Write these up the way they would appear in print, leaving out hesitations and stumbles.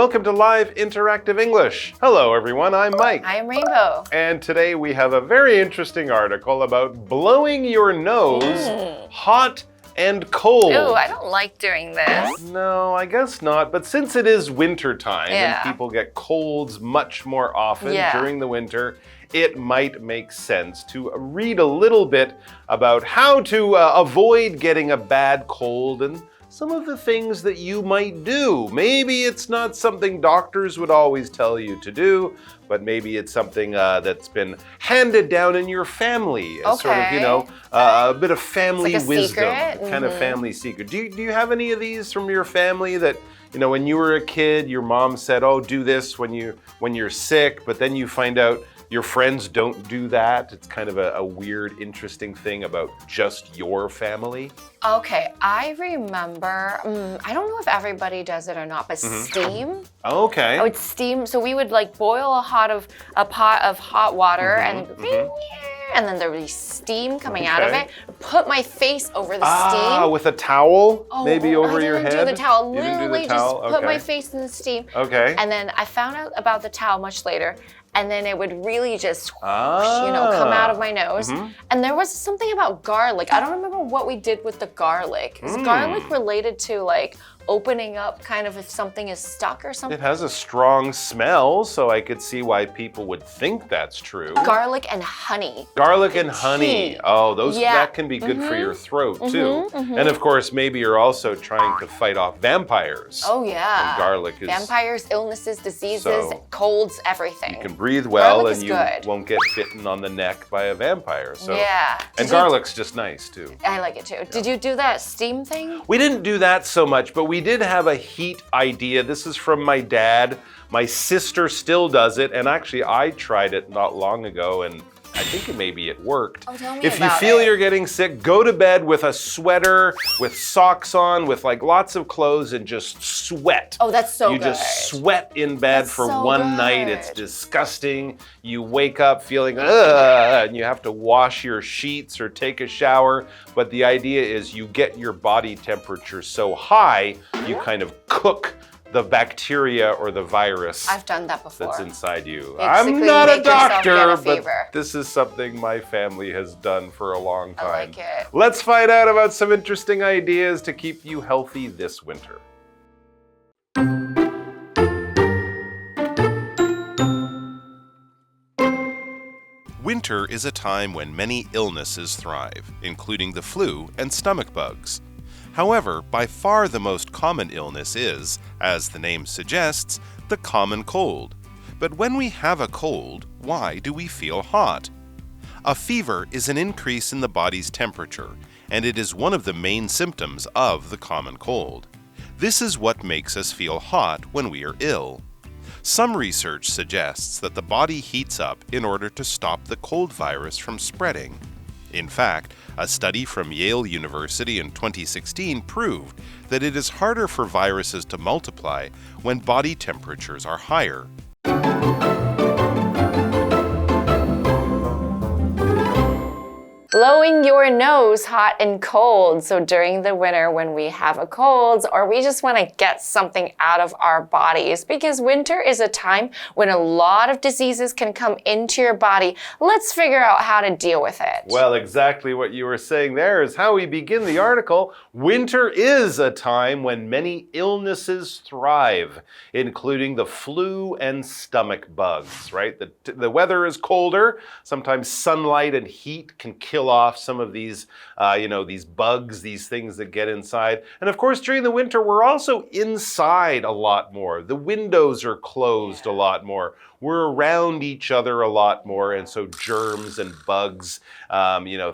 welcome to Live Interactive English. Hello everyone, I'm Mike. I'm Rainbow. And today we have a very interesting article about blowing your nose hot and cold. Ooh, I don't like doing this. No, I guess not. But since it is winter time and people get colds much more often during the winter, it might make sense to read a little bit about how to avoid getting a bad cold and some of the things that you might do. Maybe it's not something doctors would always tell you to do, but maybe it's something that's been handed down in your family as sort of, you know, a bit of family wisdom, kind of family secret. Do you have any of these from your family that, you know, when you were a kid, your mom said, oh, do this when you're sick, but then you find out your friends don't do that? It's kind of a weird, interesting thing about just your family. Okay, I remember, I don't know if everybody does it or not, but steam. Okay. I would steam, so we would like boil a pot of hot water and then there would be steam coming out of it. Put my face over the steam. With a towel maybe over your head? I didn't do the towel. You didn't do the Literally towel? just put my face in the steam. Okay. And then I found out about the towel much later. And then it would really just, you know, come out of my nose. And there was something about garlic. I don't remember what we did with the garlic. Is garlic related to like opening up kind of if something is stuck or something? It has a strong smell, so I could see why people would think that's true. Garlic and honey. Garlic and honey. Oh, that can be good for your throat too. And of course, maybe you're also trying to fight off vampires. Oh yeah. And garlic is vampires, illnesses, diseases, colds, everything. You can breathe well garlic and you won't get bitten on the neck by a vampire. So and garlic's just nice too. I like it too. Did you do that steam thing? We didn't do that so much, but we did have a heat idea. This is from my dad. My sister still does it, and actually I tried it not long ago, and I think maybe it worked. Oh, tell me if you feel you're getting sick, go to bed with a sweater, with socks on, with like lots of clothes, and just sweat. Oh, that's so good. You just sweat in bed for one night. It's disgusting. You wake up feeling, and you have to wash your sheets or take a shower. But the idea is you get your body temperature so high, you kind of cook the bacteria or the virus I've done that before. That's inside you. Basically, I'm not a doctor, but this is something my family has done for a long time. I like it. Let's find out about some interesting ideas to keep you healthy this winter. Winter is a time when many illnesses thrive, including the flu and stomach bugs. However, by far the most common illness is, as the name suggests, the common cold. But when we have a cold, why do we feel hot? A fever is an increase in the body's temperature, and it is one of the main symptoms of the common cold. This is what makes us feel hot when we are ill. Some research suggests that the body heats up in order to stop the cold virus from spreading. In fact, a study from Yale University in 2016 proved that it is harder for viruses to multiply when body temperatures are higher. Blowing your nose hot and cold. So during the winter when we have a cold or we just want to get something out of our bodies, because winter is a time when a lot of diseases can come into your body. Let's figure out how to deal with it. Well, exactly what you were saying there is how we begin the article. Winter is a time when many illnesses thrive, including the flu and stomach bugs, right? The weather is colder. Sometimes sunlight and heat can kill off some of these, these bugs, these things that get inside. And of course, during the winter, we're also inside a lot more. The windows are closed a lot more. We're around each other a lot more. And so germs and bugs,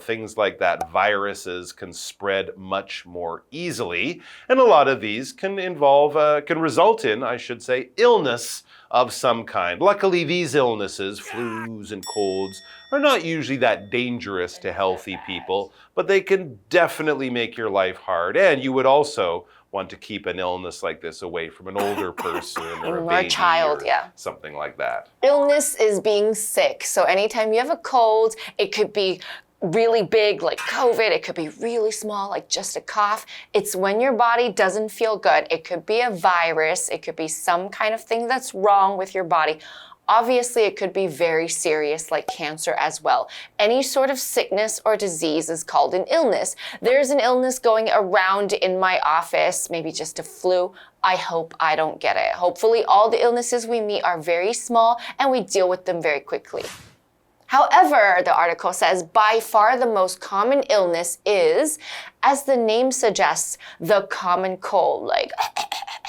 things like that, viruses can spread much more easily. And a lot of these can result in, I should say, illness of some kind. Luckily, these illnesses, flus and colds, are not usually that dangerous to healthy people, but they can definitely make your life hard. And you would also want to keep an illness like this away from an older person or a baby child, or something like that. Illness is being sick. So anytime you have a cold, it could be really big, like COVID. It could be really small, like just a cough. It's when your body doesn't feel good. It could be a virus. It could be some kind of thing that's wrong with your body. Obviously, it could be very serious, like cancer as well. Any sort of sickness or disease is called an illness. There's an illness going around in my office, maybe just a flu. I hope I don't get it. Hopefully, all the illnesses we meet are very small and we deal with them very quickly. However, the article says, by far the most common illness is, as the name suggests, the common cold, like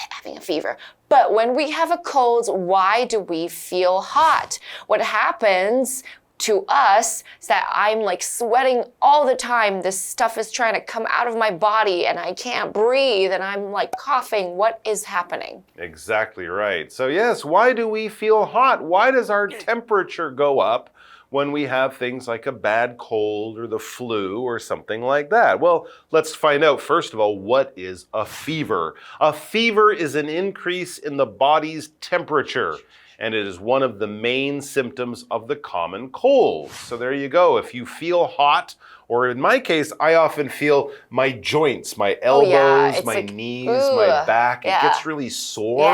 having a fever. But when we have a cold, why do we feel hot? What happens to us is that I'm like sweating all the time. This stuff is trying to come out of my body and I can't breathe and I'm like coughing. What is happening? Exactly right. So yes, why do we feel hot? Why does our temperature go up when we have things like a bad cold or the flu or something like that? Well, let's find out, first of all, what is a fever? A fever is an increase in the body's temperature, and it is one of the main symptoms of the common cold. So there you go. If you feel hot, or in my case, I often feel my joints, my elbows, my knees, my back. It gets really sore.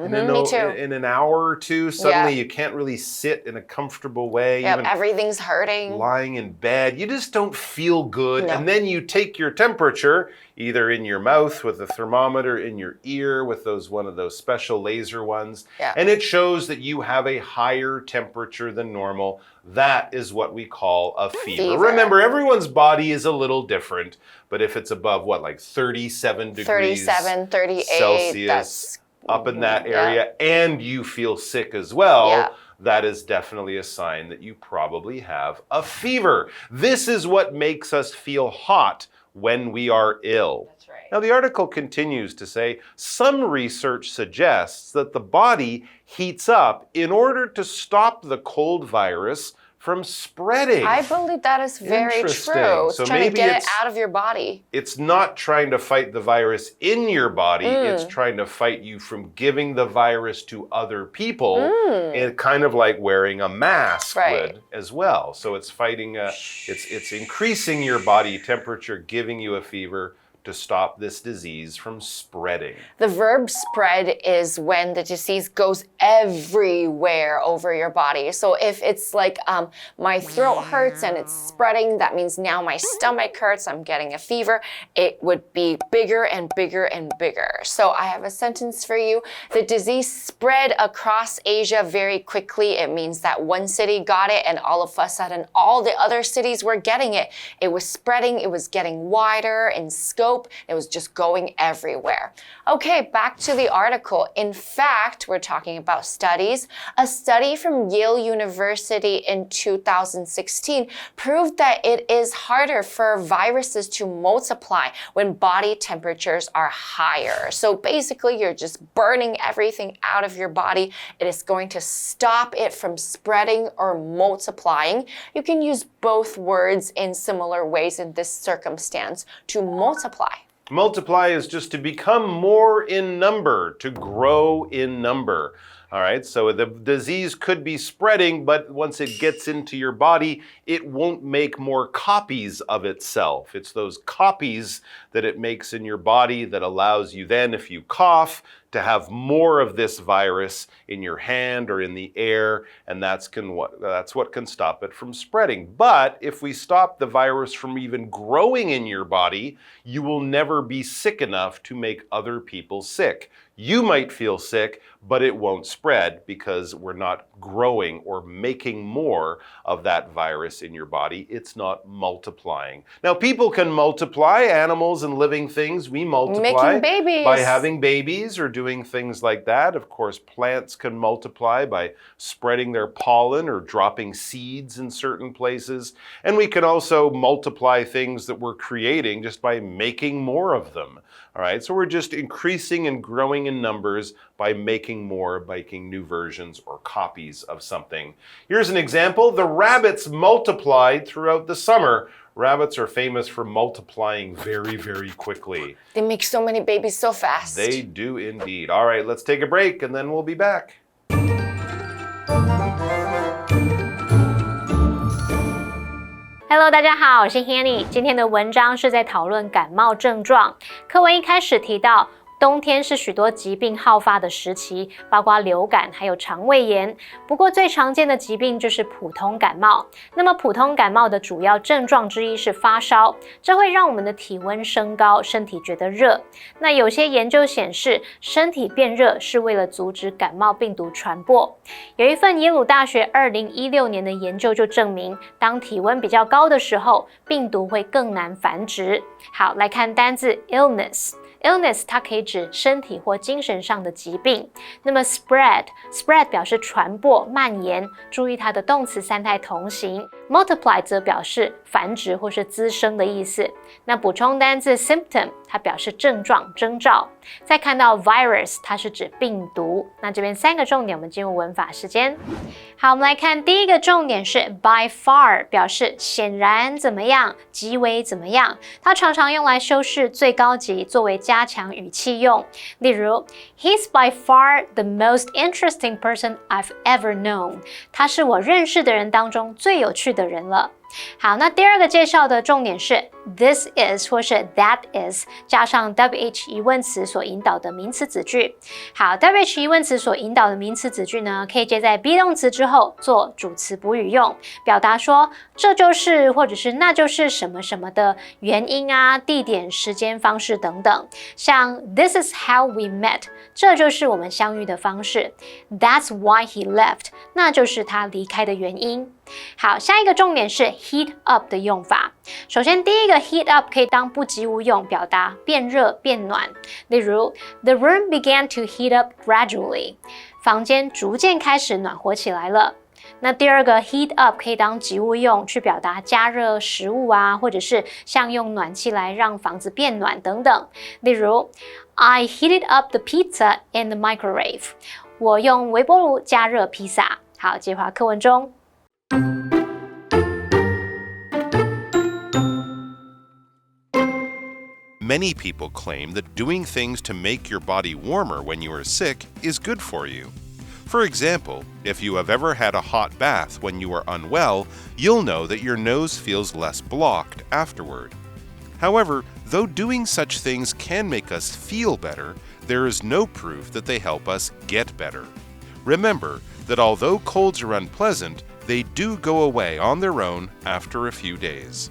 Me too. In an hour or two, suddenly you can't really sit in a comfortable way. Yep, everything's hurting. Lying in bed, you just don't feel good. No. And then you take your temperature, either in your mouth with a thermometer, in your ear with one of those special laser ones, and it shows that you have a higher temperature than normal. That is what we call a fever. Remember, everyone's body is a little different, but if it's above like 37 degrees 38 Celsius, up in that area, and you feel sick as well, that is definitely a sign that you probably have a fever. This is what makes us feel hot when we are ill. That's right. Now, the article continues to say, some research suggests that the body heats up in order to stop the cold virus from spreading. I believe that is very true. It's trying to get it out of your body. It's not trying to fight the virus in your body. It's trying to fight you from giving the virus to other people. And kind of like wearing a mask would as well. So it's fighting, it's increasing your body temperature, giving you a fever to stop this disease from spreading. The verb spread is when the disease goes everywhere over your body. So if it's like my throat hurts and it's spreading, that means now my stomach hurts, I'm getting a fever. It would be bigger and bigger and bigger. So I have a sentence for you. The disease spread across Asia very quickly. It means that one city got it and all of a sudden all the other cities were getting it. It was spreading, it was getting wider in scope. It was just going everywhere. Okay, back to the article. In fact, we're talking about studies. A study from Yale University in 2016 proved that it is harder for viruses to multiply when body temperatures are higher. So basically, you're just burning everything out of your body. It is going to stop it from spreading or multiplying. You can use both words in similar ways in this circumstance. To multiply. Multiply is just to become more in number, to grow in number. All right, so the disease could be spreading, but once it gets into your body, it won't make more copies of itself. It's those copies that it makes in your body that allows you then, if you cough, to have more of this virus in your hand or in the air, and that's what can stop it from spreading. But if we stop the virus from even growing in your body, you will never be sick enough to make other people sick. You might feel sick, but it won't spread because we're not growing or making more of that virus in your body. It's not multiplying. Now, people can multiply, animals and living things. We multiply making babies. By having babies or doing things like that. Of course, plants can multiply by spreading their pollen or dropping seeds in certain places. And we can also multiply things that we're creating just by making more of them. All right, so we're just increasing and growing in numbers by making more, making new versions or copies of something. Here's an example. The rabbits multiplied throughout the summer. Rabbits are famous for multiplying very, very quickly. They make so many babies so fast. They do indeed. All right, let's take a break and then we'll be back. Hello， 大家好，我是 Hanny。今天的文章是在讨论感冒症状。课文一开始提到，冬天是许多疾病好发的时期，包括流感还有肠胃炎。不过最常见的疾病就是普通感冒。那么普通感冒的主要症状之一是发烧，这会让我们的体温升高，身体觉得热。那有些研究显示，身体变热是为了阻止感冒病毒传播。有一份耶鲁大学2016年的研究就证明，当体温比较高的时候，病毒会更难繁殖。好，来看单字 illness。Illness 它可以指身体或精神上的疾病。那么 spread 表示传播、蔓延，注意它的动词三态同形。Multiply 则表示繁殖或是滋生的意思。那补充单字 symptom 它表示症状、征兆。再看到 virus 它是指病毒。那这边3个重点，我们进入文法时间。好，我们来看第一个重点是 by far 表示显然怎么样，极为怎么样。它常常用来修饰最高级，作为加强语气用。例如 He's by far the most interesting person I've ever known。他是我认识的人当中最有趣的人了。好，那第二个介绍的重点是 this is 或是 that is 加上 WH 疑问词所引导的名词子句。好， WH 疑问词所引导的名词子句呢，可以接在 be 动词之后做主词补语用，表达说这就是或者是那就是什么什么的原因啊、地点、时间、方式等等。像 This is how we met， 这就是我们相遇的方式。That's why he left， 那就是他离开的原因。好，下一个重点是 heat up 的用法。首先第一个 heat up 可以当不及物用，表达变热变暖。例如 The room began to heat up gradually， 房间逐渐开始暖和起来了。那第二个 heat up 可以当及物用，去表达加热食物啊，或者是像用暖气来让房子变暖等等。例如 I heated up the pizza in the microwave， 我用微波炉加热披萨。好，接回课文中。Many people claim that doing things to make your body warmer when you are sick is good for you. For example, if you have ever had a hot bath when you are unwell, you'll know that your nose feels less blocked afterward. However, though doing such things can make us feel better, there is no proof that they help us get better. Remember that although colds are unpleasant, they do go away on their own after a few days.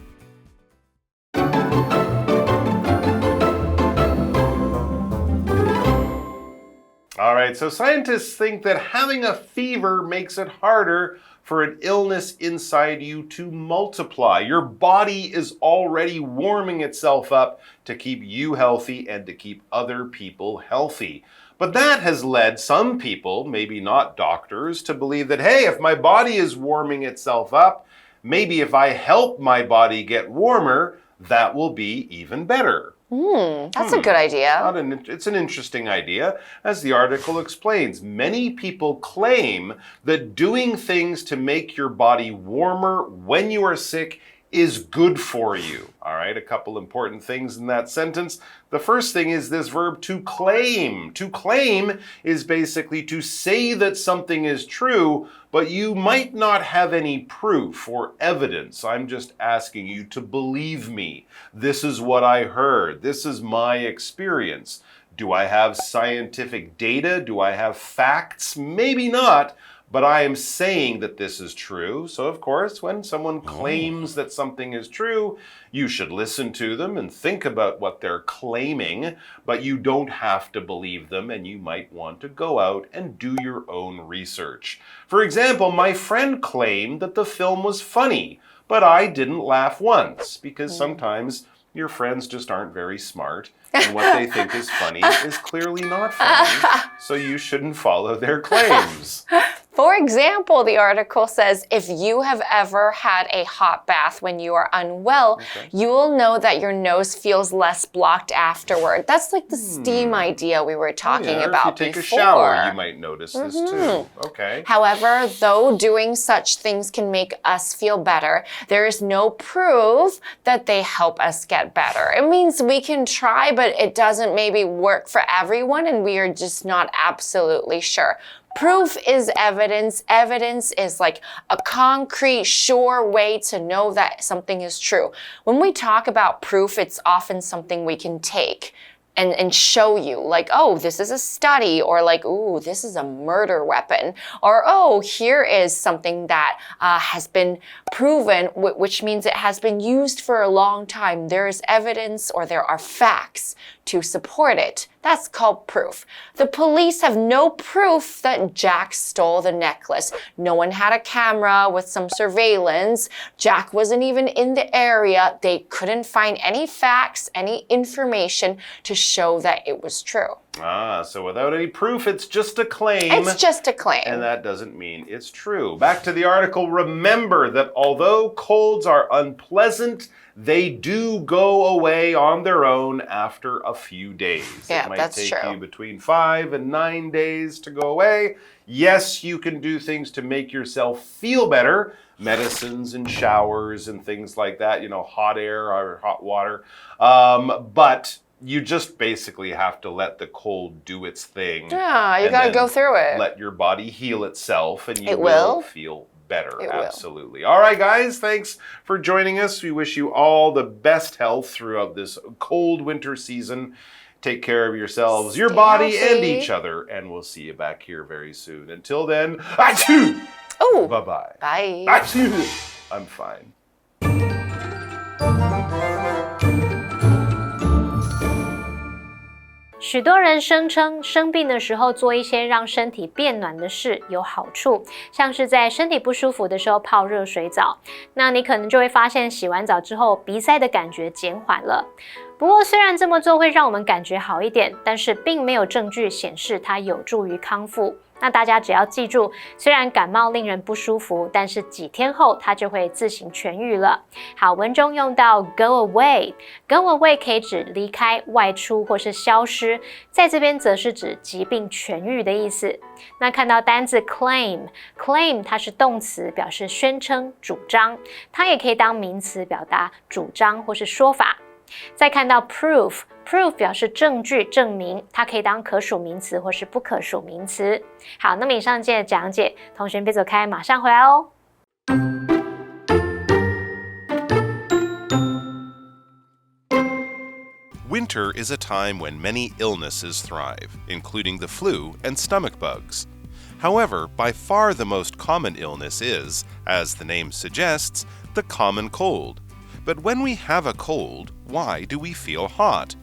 All right, so scientists think that having a fever makes it harder for an illness inside you to multiply. Your body is already warming itself up to keep you healthy and to keep other people healthy. But that has led some people, maybe not doctors, to believe that, hey, if my body is warming itself up, maybe if I help my body get warmer, that will be even better. That's a good idea. It's an interesting idea. As the article explains, many people claim that doing things to make your body warmer when you are sick is good for you. All right, a couple important things in that sentence. The first thing is this verb to claim. To claim is basically to say that something is true, but you might not have any proof or evidence. I'm just asking you to believe me. This is what I heard. This is my experience. Do I have scientific data? Do I have facts? Maybe not. But I am saying that this is true. So, of course, when someone claims that something is true, you should listen to them and think about what they're claiming, but you don't have to believe them, and you might want to go out and do your own research. For example, my friend claimed that the film was funny, but I didn't laugh once, because sometimes your friends just aren't very smart, and what they think is funny is clearly not funny, so you shouldn't follow their claims. For example, the article says, if you have ever had a hot bath when you are unwell, you will know that your nose feels less blocked afterward. That's like the steam idea we were talking about before. If you take a shower, you might notice this too. Okay. However, though doing such things can make us feel better, there is no proof that they help us get better. It means we can try, but it doesn't maybe work for everyone, and we are just not absolutely sure. Proof is evidence. Evidence is like a concrete, sure way to know that something is true. When we talk about proof, it's often something we can take and show you, like, oh, this is a study, or like, ooh, this is a murder weapon, or oh, here is something that has been proven, which means it has been used for a long time. There is evidence or there are facts to support it. That's called proof. The police have no proof that Jack stole the necklace. No one had a camera with some surveillance. Jack wasn't even in the area. They couldn't find any facts, any information to show that it was true. So without any proof, it's just a claim. It's just a claim. And that doesn't mean it's true. Back to the article, remember that although colds are unpleasant, they do go away on their own after a few days. Yeah, it might that's take true. you between 5 and 9 days to go away. Yes, you can do things to make yourself feel better. Medicines and showers and things like that, hot air or hot water. But you just basically have to let the cold do its thing. Yeah, you gotta go through it. Let your body heal itself and you It will feel better. It Absolutely. All right, guys, thanks for joining us. We wish you all the best health throughout this cold winter season. Take care of yourselves, your body, and each other, and we'll see you back here very soon. Until then, achoo! Oh, Bye-bye. bye. Achoo! I'm fine. 许多人声称生病的时候做一些让身体变暖的事有好处，像是在身体不舒服的时候泡热水澡。那你可能就会发现洗完澡之后鼻塞的感觉减缓了。不过虽然这么做会让我们感觉好一点，但是并没有证据显示它有助于康复。那大家只要记住，虽然感冒令人不舒服，但是几天后它就会自行痊愈了。好，文中用到 go away，go away 可以指离开、外出或是消失，在这边则是指疾病痊愈的意思。那看到单字 claim 它是动词，表示宣称、主张，它也可以当名词表达主张或是说法。再看到 proof 表示证据、证明，它可以当可数名词或是不可数名词。好，那么以上今天的讲解，同学别走开，马上回来哦。Winter is a time when many illnesses thrive, including the flu and stomach bugs. However, by far the most common illness is, as the name suggests, the common cold. But when we have a cold, why do we feel hot?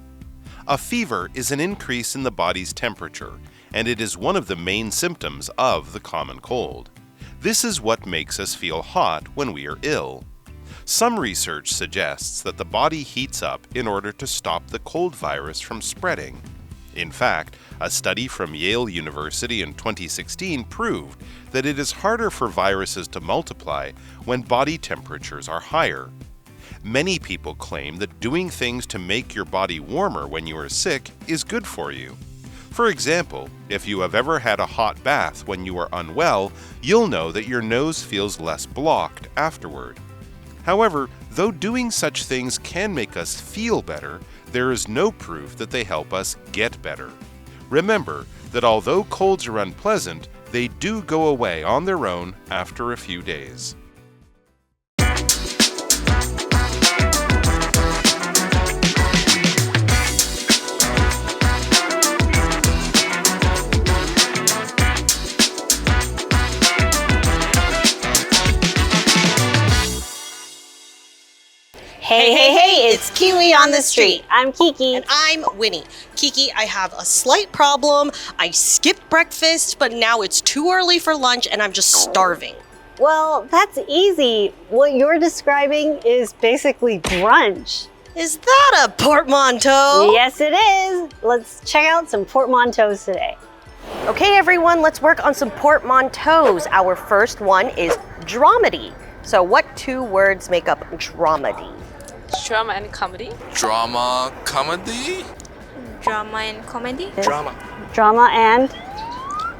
A fever is an increase in the body's temperature, and it is one of the main symptoms of the common cold. This is what makes us feel hot when we are ill. Some research suggests that the body heats up in order to stop the cold virus from spreading. In fact, a study from Yale University in 2016 proved that it is harder for viruses to multiply when body temperatures are higher. Many people claim that doing things to make your body warmer when you are sick is good for you. For example, if you have ever had a hot bath when you are unwell, you'll know that your nose feels less blocked afterward. However, though doing such things can make us feel better, there is no proof that they help us get better. Remember that although colds are unpleasant, they do go away on their own after a few days. Hey, it's KiWi on the street. I'm Kiki. And I'm Winnie. Kiki, I have a slight problem. I skipped breakfast, but now it's too early for lunch and I'm just starving. Well, that's easy. What you're describing is basically brunch. Is that a portmanteau? Yes, it is. Let's check out some portmanteaus today. Okay, everyone, let's work on some portmanteaus. Our first one is dramedy. So what two words make up dramedy? Drama and comedy. Drama, comedy? Drama and comedy. Drama and?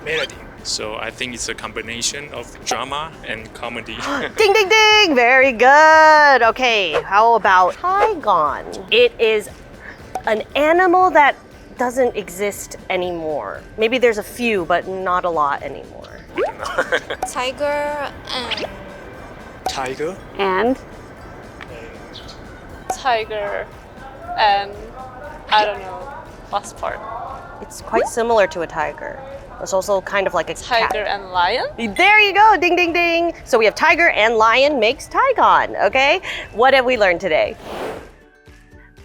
Melody. So I think it's a combination of drama and comedy. Ding, ding, ding! Very good. Okay, how about Tigon? It is an animal that doesn't exist anymore. Maybe there's a few, but not a lot anymore. Tiger and Tiger. And tiger and I don't know last part. It's quite similar to a tiger. It's also kind of like a Tiger cat. and lion. There you go, ding, ding, ding. So we have tiger and lion makes Tigon, okay? What have we learned today?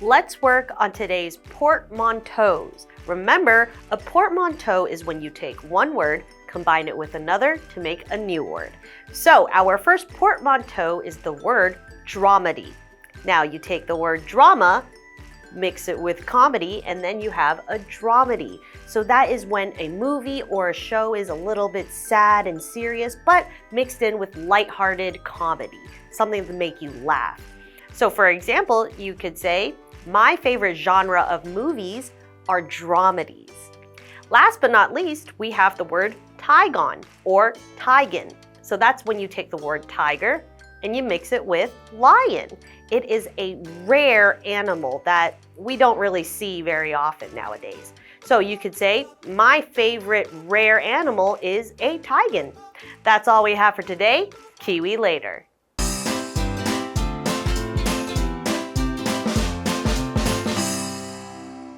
Let's work on today's portmanteaus. Remember, a portmanteau is when you take one word, combine it with another to make a new word. So our first portmanteau is the word dramedy. Now you take the word drama, mix it with comedy, and then you have a dramedy. So that is when a movie or a show is a little bit sad and serious, but mixed in with lighthearted comedy, something to make you laugh. So for example, you could say, my favorite genre of movies are dramedies. Last but not least, we have the word Tigon or Tigon. So that's when you take the word tiger and you mix it with lion. It is a rare animal that we don't really see very often nowadays. So you could say, my favorite rare animal is a tigon. That's all we have for today. Kiwi later.